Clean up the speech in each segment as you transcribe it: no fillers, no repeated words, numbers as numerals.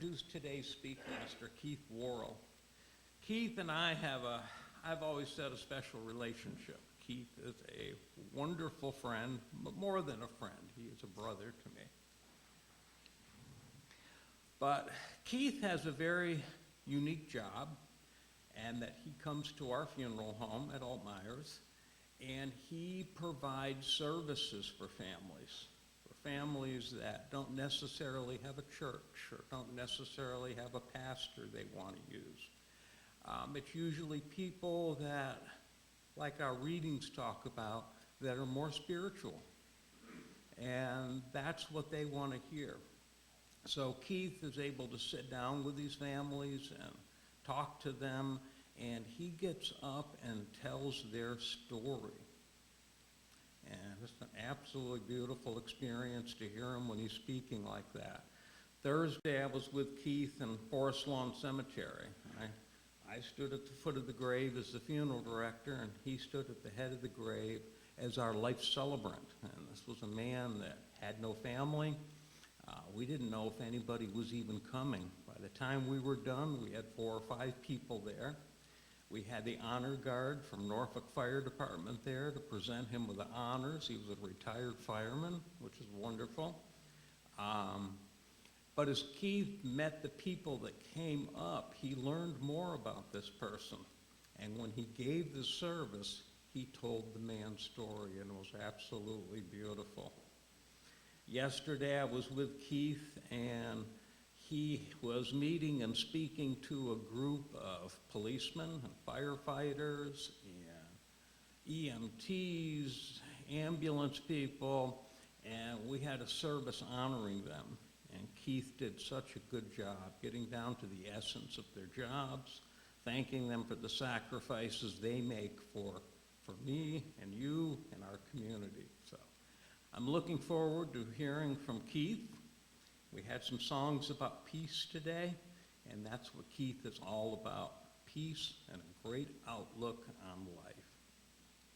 introduce today's speaker, Mr. Keith Worrell. Keith and I I've always said, a special relationship. Keith is a wonderful friend, but more than a friend, he is a brother to me. But Keith has a very unique job, and that he comes to our funeral home at Altmeyer's, and he provides services for families that don't necessarily have a church or don't necessarily have a pastor they want to use. It's usually people that, like our readings talk about, that are more spiritual, and that's what they want to hear. So Keith is able to sit down with these families and talk to them, and he gets up and tells their story. And it's an absolutely beautiful experience to hear him when he's speaking like that. Thursday, I was with Keith in Forest Lawn Cemetery. I stood at the foot of the grave as the funeral director, and he stood at the head of the grave as our life celebrant. And this was a man that had no family. We didn't know if anybody was even coming. By the time we were done, we had 4 or 5 people there. We had the honor guard from Norfolk Fire Department there to present him with the honors. He was a retired fireman, which is wonderful. But as Keith met the people that came up, he learned more about this person. And when he gave the service, he told the man's story, and it was absolutely beautiful. Yesterday, I was with Keith, and he was meeting and speaking to a group of policemen and firefighters and EMTs, ambulance people, and we had a service honoring them. And Keith did such a good job getting down to the essence of their jobs, thanking them for the sacrifices they make for me and you and our community. So I'm looking forward to hearing from Keith. We had some songs about peace today, and that's what Keith is all about, peace and a great outlook on life.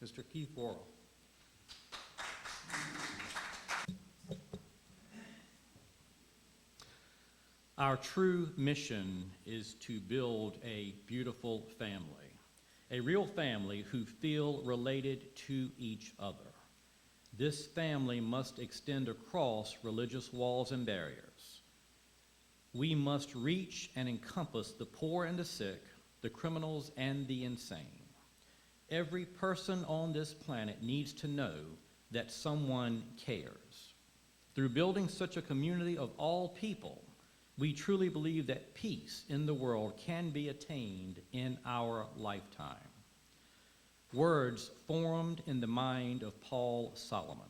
Mr. Keith Worrell. Our true mission is to build a beautiful family, a real family who feel related to each other. This family must extend across religious walls and barriers. We must reach and encompass the poor and the sick, the criminals and the insane. Every person on this planet needs to know that someone cares. Through building such a community of all people, we truly believe that peace in the world can be attained in our lifetime. Words formed in the mind of Paul Solomon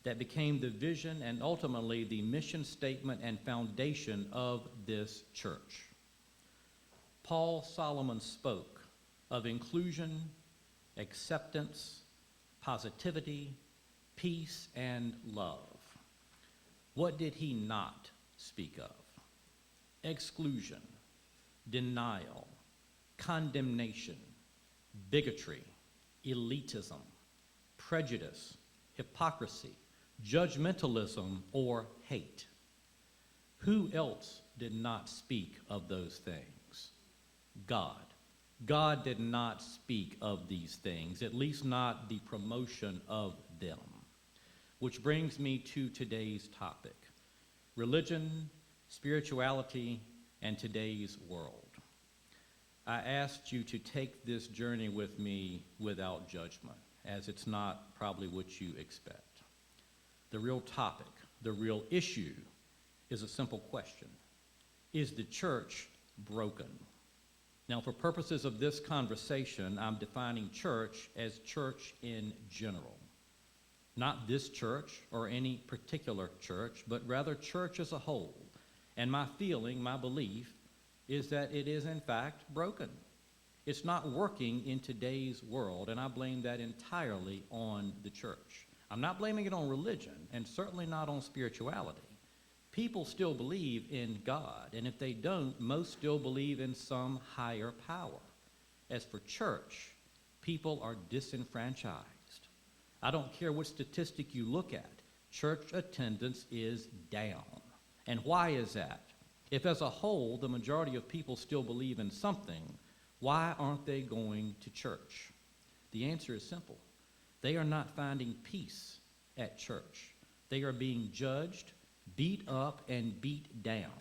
that became the vision and ultimately the mission statement and foundation of this church. Paul Solomon spoke of inclusion, acceptance, positivity, peace, and love. What did he not speak of? Exclusion, denial, condemnation, bigotry, elitism, prejudice, hypocrisy, judgmentalism, or hate. Who else did not speak of those things? God. God did not speak of these things, at least not the promotion of them. Which brings me to today's topic, religion, spirituality, and today's world. I asked you to take this journey with me without judgment, as it's not probably what you expect. The real topic, the real issue, is a simple question. Is the church broken? Now, for purposes of this conversation, I'm defining church as church in general. Not this church or any particular church, but rather church as a whole. And my feeling, my belief, is that it is in fact broken. It's not working in today's world, and I blame that entirely on the church. I'm not blaming it on religion, and certainly not on spirituality. People still believe in God, and if they don't, most still believe in some higher power. As for church, people are disenfranchised. I don't care what statistic you look at, church attendance is down. And why is that? If as a whole the majority of people still believe in something, why aren't they going to church? The answer is simple. They are not finding peace at church. They are being judged, beat up, and beat down.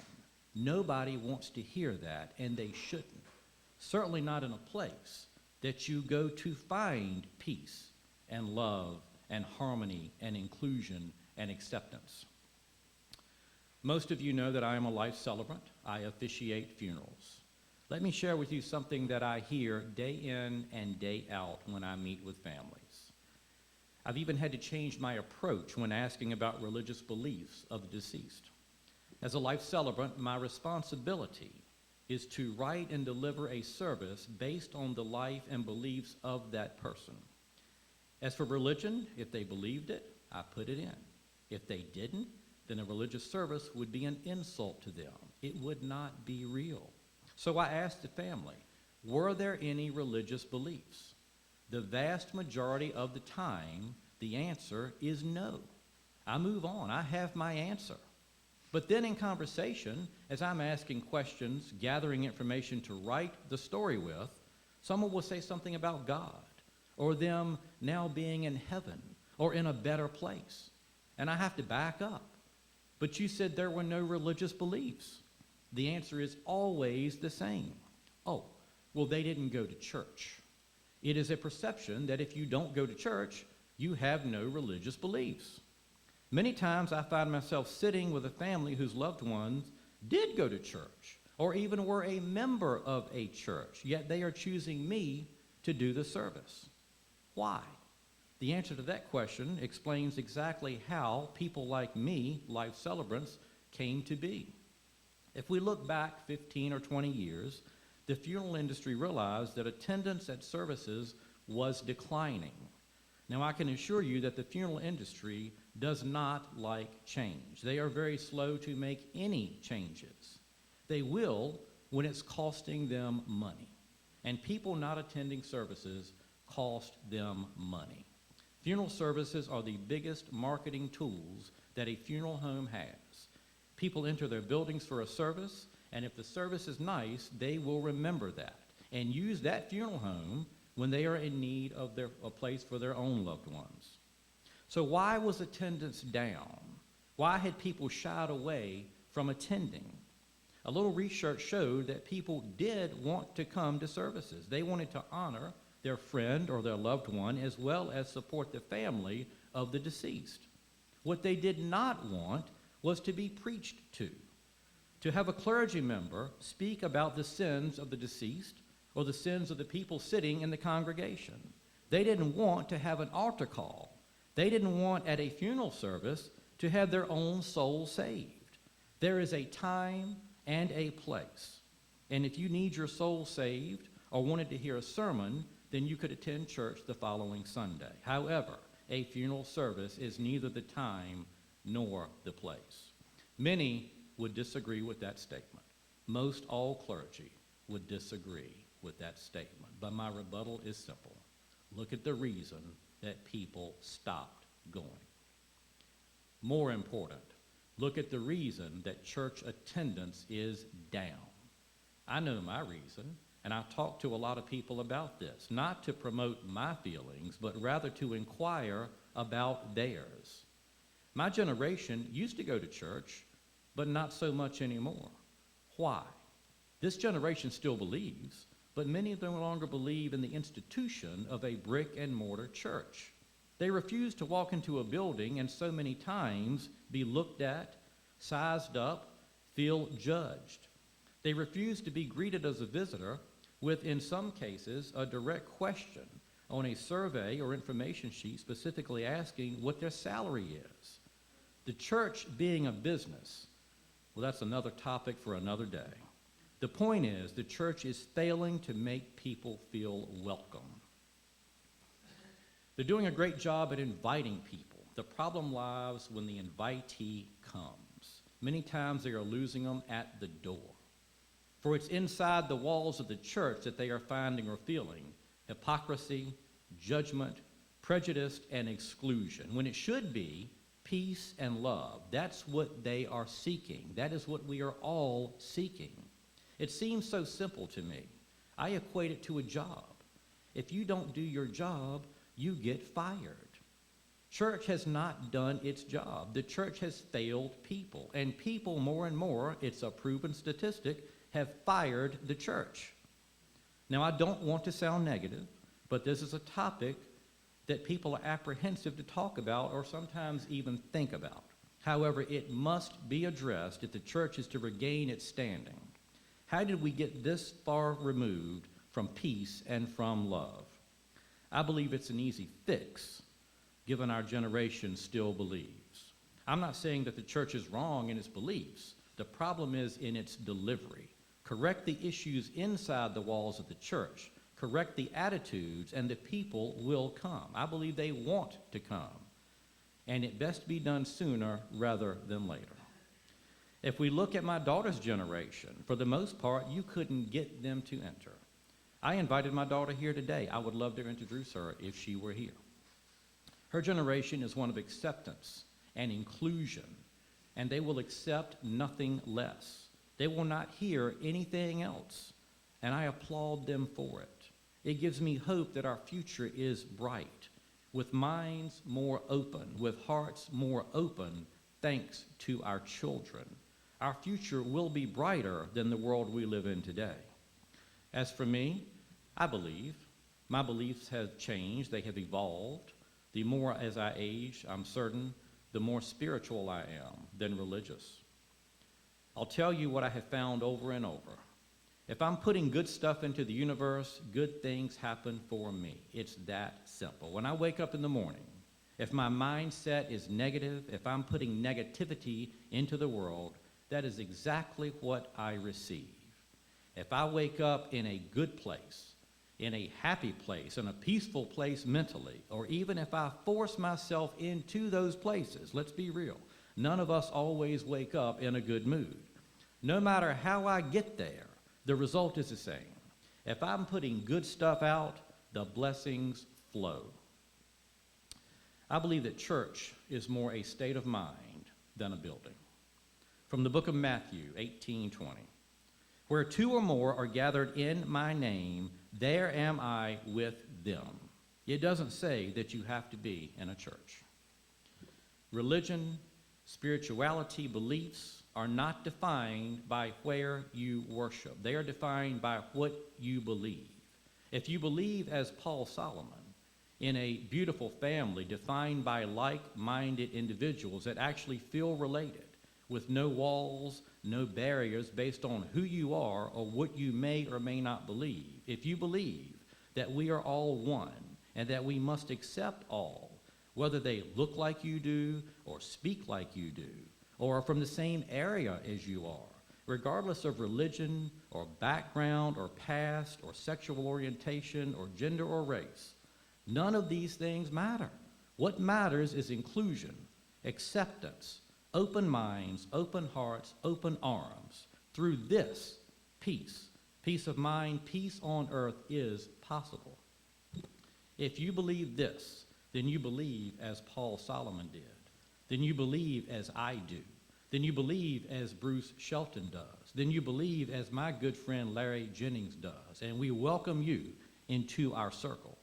Nobody wants to hear that, and they shouldn't. Certainly not in a place that you go to find peace and love and harmony and inclusion and acceptance. Most of you know that I am a life celebrant. I officiate funerals. Let me share with you something that I hear day in and day out when I meet with families. I've even had to change my approach when asking about religious beliefs of the deceased. As a life celebrant, my responsibility is to write and deliver a service based on the life and beliefs of that person. As for religion, if they believed it, I put it in. If they didn't, then a religious service would be an insult to them. It would not be real. So I asked the family, were there any religious beliefs? The vast majority of the time, the answer is no. I move on. I have my answer. But then in conversation, as I'm asking questions, gathering information to write the story with, someone will say something about God, or them now being in heaven, or in a better place. And I have to back up. But you said there were no religious beliefs. The answer is always the same. Oh, well, they didn't go to church. It is a perception that if you don't go to church, you have no religious beliefs. Many times I find myself sitting with a family whose loved ones did go to church, or even were a member of a church, yet they are choosing me to do the service. Why? The answer to that question explains exactly how people like me, life celebrants, came to be. If we look back 15 or 20 years, the funeral industry realized that attendance at services was declining. Now, I can assure you that the funeral industry does not like change. They are very slow to make any changes. They will when it's costing them money. And people not attending services cost them money. Funeral services are the biggest marketing tools that a funeral home has. People enter their buildings for a service, and if the service is nice, they will remember that and use that funeral home when they are in need of a place for their own loved ones. So why was attendance down? Why had people shied away from attending? A little research showed that people did want to come to services. They wanted to honor their friend or their loved one, as well as support the family of the deceased. What they did not want was to be preached to have a clergy member speak about the sins of the deceased or the sins of the people sitting in the congregation. They didn't want to have an altar call. They didn't want at a funeral service to have their own soul saved. There is a time and a place. And if you need your soul saved or wanted to hear a sermon, then you could attend church the following Sunday. However, a funeral service is neither the time nor the place. Many would disagree with that statement. Most all clergy would disagree with that statement. But my rebuttal is simple. Look at the reason that people stopped going. More important, look at the reason that church attendance is down. I know my reason, and I've talked to a lot of people about this, not to promote my feelings, but rather to inquire about theirs. My generation used to go to church, but not so much anymore. Why? This generation still believes, but many no longer believe in the institution of a brick and mortar church. They refuse to walk into a building and so many times be looked at, sized up, feel judged. They refuse to be greeted as a visitor with, in some cases, a direct question on a survey or information sheet specifically asking what their salary is. The church being a business, well, that's another topic for another day. The point is, the church is failing to make people feel welcome. They're doing a great job at inviting people. The problem lies when the invitee comes. Many times they are losing them at the door. For it's inside the walls of the church that they are finding or feeling hypocrisy, judgment, prejudice, and exclusion, when it should be peace, and love. That's what they are seeking. That is what we are all seeking. It seems so simple to me. I equate it to a job. If you don't do your job, you get fired. Church has not done its job. The church has failed people, and people more and more, it's a proven statistic, have fired the church. Now, I don't want to sound negative, but this is a topic that people are apprehensive to talk about or sometimes even think about. However, it must be addressed if the church is to regain its standing. How did we get this far removed from peace and from love? I believe it's an easy fix, given our generation still believes. I'm not saying that the church is wrong in its beliefs. The problem is in its delivery. Correct the issues inside the walls of the church. Correct the attitudes, and the people will come. I believe they want to come. And it best be done sooner rather than later. If we look at my daughter's generation, for the most part, you couldn't get them to enter. I invited my daughter here today. I would love to introduce her if she were here. Her generation is one of acceptance and inclusion, and they will accept nothing less. They will not hear anything else, and I applaud them for it. It gives me hope that our future is bright, with minds more open, with hearts more open, thanks to our children. Our future will be brighter than the world we live in today. As for me, I believe my beliefs have changed, they have evolved. The more as I age, I'm certain, the more spiritual I am than religious. I'll tell you what I have found over and over. If I'm putting good stuff into the universe, good things happen for me. It's that simple. When I wake up in the morning, if my mindset is negative, if I'm putting negativity into the world, that is exactly what I receive. If I wake up in a good place, in a happy place, in a peaceful place mentally, or even if I force myself into those places, let's be real, none of us always wake up in a good mood. No matter how I get there, the result is the same. If I'm putting good stuff out, the blessings flow. I believe that church is more a state of mind than a building. From the book of Matthew 18:20, where two or more are gathered in my name, there am I with them. It doesn't say that you have to be in a church. Religion, spirituality, beliefs are not defined by where you worship. They are defined by what you believe. If you believe as Paul Solomon, in a beautiful family defined by like-minded individuals that actually feel related, with no walls, no barriers based on who you are or what you may or may not believe. If you believe that we are all one and that we must accept all, whether they look like you do or speak like you do, or are from the same area as you are, regardless of religion or background or past or sexual orientation or gender or race, none of these things matter. What matters is inclusion, acceptance, open minds, open hearts, open arms. Through this, peace of mind, peace on earth is possible. If you believe this, then you believe as Paul Solomon did. Then you believe as I do. Then you believe as Bruce Shelton does. Then you believe as my good friend Larry Jennings does. And we welcome you into our circle.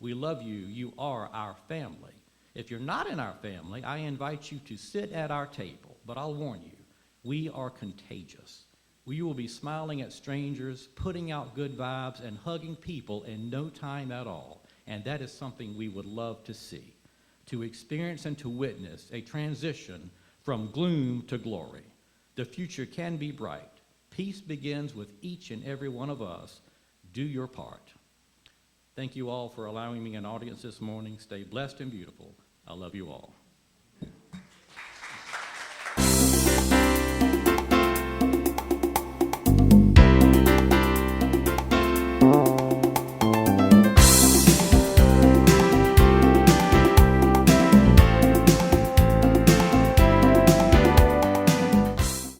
We love you. You are our family. If you're not in our family, I invite you to sit at our table. But I'll warn you, we are contagious. We will be smiling at strangers, putting out good vibes, and hugging people in no time at all. And that is something we would love to see, to experience and to witness a transition from gloom to glory. The future can be bright. Peace begins with each and every one of us. Do your part. Thank you all for allowing me an audience this morning. Stay blessed and beautiful. I love you all.